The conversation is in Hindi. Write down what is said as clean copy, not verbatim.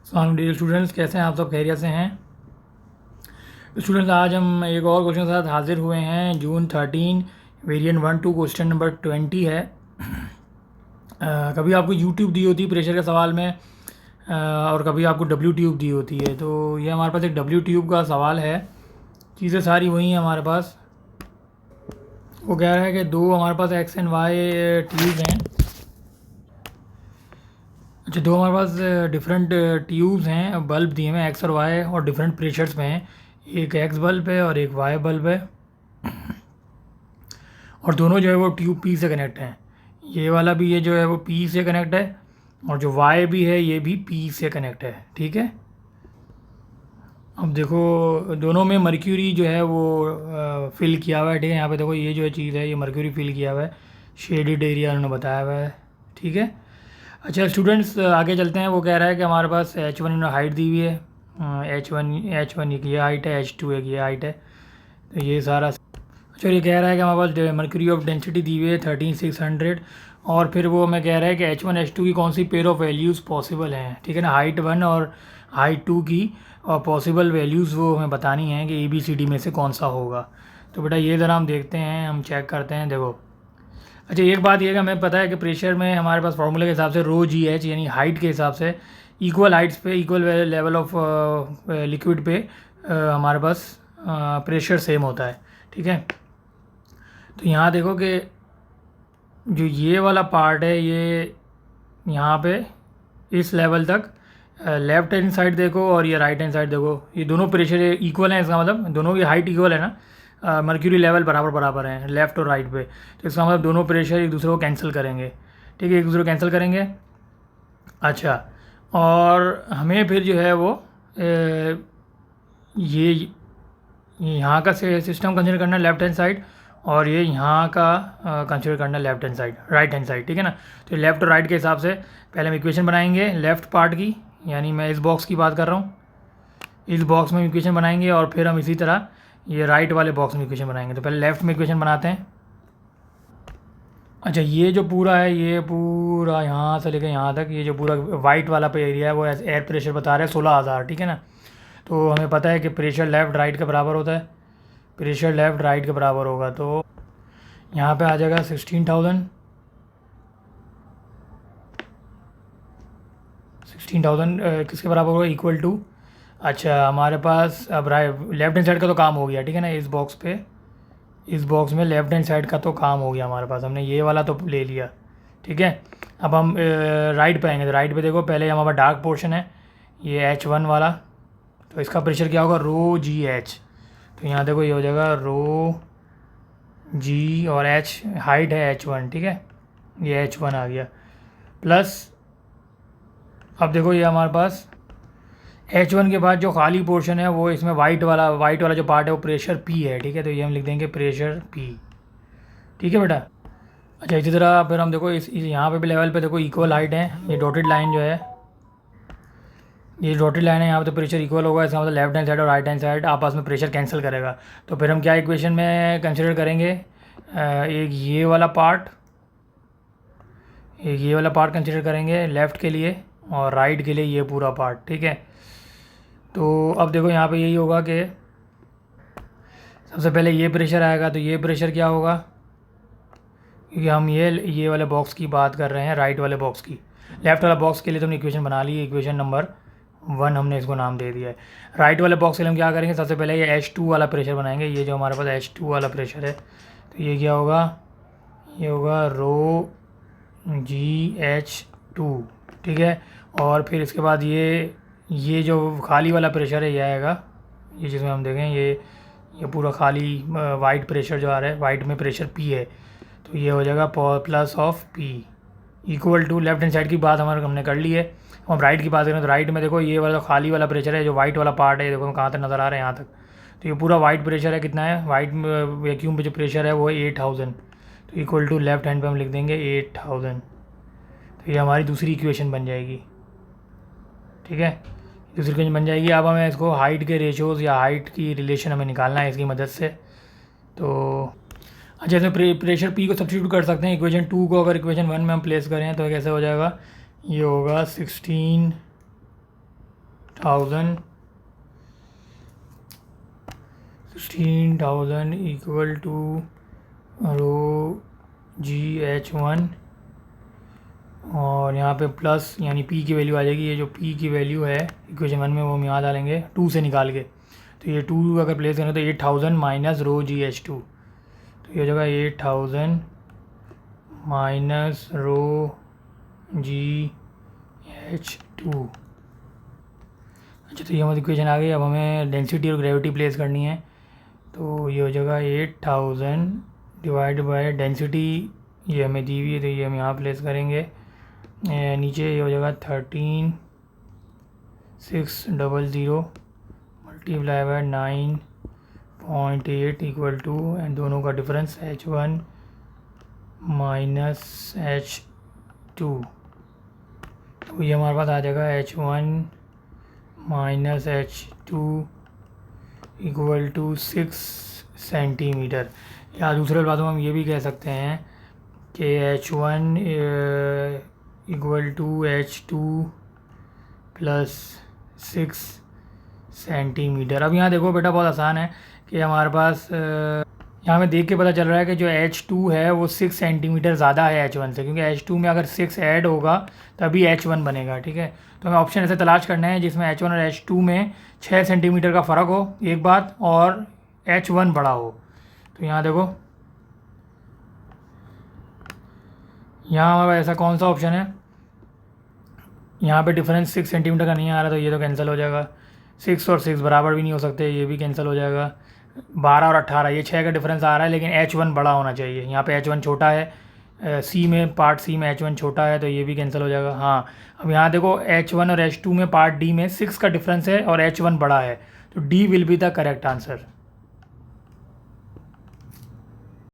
सलाम डियर स्टूडेंट्स, कैसे हैं आप सब? खैरियत से हैं स्टूडेंट्स? आज हम एक और क्वेश्चन के साथ हाजिर हुए हैं। जून 13 वेरिएंट 1-2 क्वेश्चन नंबर 20 है। कभी आपको यू ट्यूब दी होती है प्रेशर के सवाल में, और कभी आपको डब्ल्यू ट्यूब दी होती है। तो ये हमारे पास एक डब्ल्यू ट्यूब का सवाल है। चीज़ें सारी वही हैं हमारे पास। वो कह रहा है कि दो हमारे पास एक्स एंड वाई ट्यूब हैं। अच्छा, दो हमारे पास डिफरेंट ट्यूब्स हैं, बल्ब दिए हुए हैं एक्स और वाई, और डिफरेंट प्रेशर्स में हैं। एक एक्स बल्ब है और एक वाई बल्ब है, और दोनों जो है वो ट्यूब पी से कनेक्ट हैं। ये वाला भी ये जो है वो पी से कनेक्ट है, और जो वाई भी है ये भी पी से कनेक्ट है। ठीक है, अब देखो दोनों में मर्क्यूरी जो है वो फिल किया हुआ है। ठीक है, यहाँ पे देखो ये जो है चीज़ है, ये मर्क्यूरी फिल किया हुआ है, शेडेड एरिया उन्होंने बताया हुआ है। ठीक है, अच्छा स्टूडेंट्स आगे चलते हैं। वो कह रहा है कि हमारे पास H1 इन्होंने हाइट दी हुई है। H1 एक ये हाइट है, H2 एक ये हाइट है। तो ये सारा अच्छा, ये कह रहा है कि हमारे पास मर्क्यूरी ऑफ डेंसिटी दी हुई है 13600, और फिर वो हमें कह रहा है कि H1 H2 की कौन सी पेयर ऑफ वैल्यूज़ पॉसिबल हैं। ठीक है ना, हाइट 1 और हाइट 2 की और पॉसिबल वैल्यूज़ वो हमें बतानी है कि ABCD में से कौन सा होगा। तो बेटा ये ज़रा हम देखते हैं, हम चेक करते हैं। देखो अच्छा, एक बात ये कि हमें पता है कि प्रेशर में हमारे पास फार्मूले के हिसाब से रो जी एच यानी हाइट के हिसाब से इक्वल हाइट्स पे इक्वल लेवल ऑफ लिक्विड पे हमारे पास प्रेशर सेम होता है। ठीक है, तो यहाँ देखो कि जो ये वाला पार्ट है ये यहाँ पे इस लेवल तक लेफ्ट हैंड साइड देखो और ये राइट हैंड साइड देखो, ये दोनों प्रेशर इक्वल हैं। इसका मतलब दोनों की हाइट इक्वल है ना, मर्क्यूरी लेवल बराबर बराबर हैं लेफ़्ट और राइट पे। तो इसका मतलब दोनों प्रेशर एक दूसरे को कैंसिल करेंगे। ठीक है, एक दूसरे को कैंसिल करेंगे। अच्छा, और हमें फिर जो है वो ये यहाँ का सिस्टम कंसिडर करना है लेफ्ट हैंड साइड, और ये यहाँ का कंसिडर करना है left hand side, right hand side. ठीक है ना, तो लेफ़्ट और राइट के हिसाब से पहले हम इक्वेशन बनाएंगे लेफ़्ट पार्ट की, यानी मैं इस बॉक्स की बात कर रहा हूँ। इस बॉक्स में इक्वेशन बनाएंगे और फिर हम इसी तरह ये राइट वाले बॉक्स में इक्वेशन बनाएंगे। तो पहले लेफ़्ट में इक्वेशन बनाते हैं। अच्छा, ये जो पूरा है, ये पूरा यहाँ से लेकर यहाँ तक, ये जो पूरा वाइट वाला पे एरिया है वो एयर प्रेशर बता रहा है 16,000। ठीक है ना, तो हमें पता है कि प्रेशर लेफ़्ट राइट के बराबर होता है। प्रेशर लेफ़्ट राइट के बराबर होगा तो यहाँ पे आ जाएगा 16,000 किसके बराबर होगा, इक्वल टू। अच्छा, हमारे पास अब लेफ्ट हैंड साइड का तो काम हो गया। ठीक है ना, इस बॉक्स पे, इस बॉक्स में लेफ्ट हैंड साइड का तो काम हो गया हमारे पास, हमने ये वाला तो ले लिया। ठीक है, अब हम राइट पे आएंगे। तो राइट पे देखो, पहले हमारा डार्क पोर्शन है ये H1 वाला, तो इसका प्रेशर क्या होगा, रो जी एच। तो यहाँ देखो ये हो जाएगा रो जी, और एच हाइट है H1। ठीक है, ये H1 आ गया, प्लस अब देखो ये हमारे पास H1 के बाद जो खाली पोर्शन है वो इसमें वाइट वाला जो पार्ट है वो प्रेशर P है। ठीक है, तो ये हम लिख देंगे प्रेशर P। ठीक है बेटा। अच्छा, इसी तरह फिर हम देखो इस यहाँ पे भी लेवल पे देखो इक्वल हाइट है। ये डॉटेड लाइन जो है, ये डॉटेड लाइन है, यहाँ पे तो प्रेशर इक्वल होगा। इसका मतलब लेफ्ट हैंड साइड और राइट हैंड साइड आपस में प्रेशर कैंसिल करेगा। तो फिर हम क्या इक्वेशन में कंसिडर करेंगे, एक ये वाला पार्ट, एक ये वाला पार्ट कंसिडर करेंगे लेफ़्ट के लिए, और राइट के लिए ये पूरा पार्ट। ठीक है, तो अब देखो यहाँ पे यही होगा कि सबसे पहले ये प्रेशर आएगा, तो ये प्रेशर क्या होगा, क्योंकि हम ये वाले बॉक्स की बात कर रहे हैं, राइट वाले बॉक्स की। लेफ़्ट वाला बॉक्स के लिए तो हमने इक्वेशन बना ली, इक्वेशन नंबर 1 हमने इसको नाम दे दिया है। राइट वाले बॉक्स के लिए हम क्या करेंगे, सबसे पहले ये H2 वाला प्रेशर बनाएंगे। ये जो हमारे पास H2 वाला प्रेशर है, तो ये क्या होगा, ये होगा रो जी H2। ठीक है, और फिर इसके बाद ये जो खाली वाला प्रेशर है ये आएगा, ये जिसमें हम देखें ये पूरा खाली वाइट प्रेशर जो आ रहा है, वाइट में प्रेशर P है, तो ये हो जाएगा plus of P equal to, left hand side की बात हमने कर ली है। हम राइट की बात करें तो राइट में देखो ये वाला खाली वाला प्रेशर है, जो वाइट वाला पार्ट है, देखो कहाँ तक नज़र आ रहा है, यहाँ तक। तो ये पूरा वाइट प्रेशर है, कितना है वाइट वैक्यूम पे जो प्रेशर है वो है 8,000। तो इक्वल टू लेफ्ट हैंड पे हम लिख देंगे 8,000। तो ये हमारी दूसरी इक्वेशन बन जाएगी। ठीक है, दूसरी इक्वेशन बन जाएगी। अब हमें इसको हाइट के रेशोज़ या हाइट की रिलेशन हमें निकालना है इसकी मदद से। तो अच्छा, इसमें प्रेशर P को सब्स्टिट्यूट कर सकते हैं इक्वेशन 2 को, अगर इक्वेशन 1 में हम प्लेस करें तो कैसे हो जाएगा, ये होगा 16 16,000 इक्वल टू रो GH1 और यहाँ पे प्लस यानी P की वैल्यू आ जाएगी। ये जो P की वैल्यू है इक्वेशन 1 में वो हम यहाँ डालेंगे 2 से निकाल के। तो ये 2 अगर प्लेस करें तो 8,000 माइनस रो GH2, तो ये हो जाएगा 8,000 माइनस रो GH2। अच्छा, तो ये हमारी इक्वेशन आ गई। अब हमें डेंसिटी और ग्रेविटी प्लेस करनी है। तो ये हो जाएगा 8,000 डिवाइड बाय डेंसिटी, ये हमें दी हुई है तो ये हम यहाँ प्लेस करेंगे। नीचे ये हो जाएगा 13,600 multiply by 9.8 equal to, and दोनों का डिफरेंस H1 माइनस H2। तो ये हमारे पास आ जाएगा H1 minus H2 equal to 6 centimetre. या दूसरे बातों में हम ये भी कह सकते हैं कि H1 equal to H2 plus 6 centimetre. अब यहाँ देखो बेटा, बहुत आसान है कि हमारे पास यहाँ में देख के पता चल रहा है कि जो H2 है वो 6 सेंटीमीटर ज़्यादा है H1 से, क्योंकि H2 में अगर 6 ऐड होगा तभी H1 बनेगा। ठीक है, तो हमें ऑप्शन ऐसे तलाश करना है जिसमें H1 और H2 में 6 सेंटीमीटर का फ़र्क हो एक बात, और H1 बड़ा हो। तो यहाँ देखो, यहाँ हमारे पास ऐसा कौन सा ऑप्शन है, यहाँ पे डिफरेंस 6 सेंटीमीटर का नहीं आ रहा, तो ये तो कैंसिल हो जाएगा। 6 और 6 बराबर भी नहीं हो सकते, ये भी कैंसिल हो जाएगा। 12 और 18, ये 6 का डिफरेंस आ रहा है, लेकिन H1 बड़ा होना चाहिए। यहाँ पे H1 छोटा है, सी में पार्ट सी में H1 छोटा है, तो ये भी कैंसिल हो जाएगा। हाँ, अब यहाँ देखो H1 और H2 में पार्ट डी में 6 का डिफरेंस है और H1 बड़ा है, तो D will be the correct answer.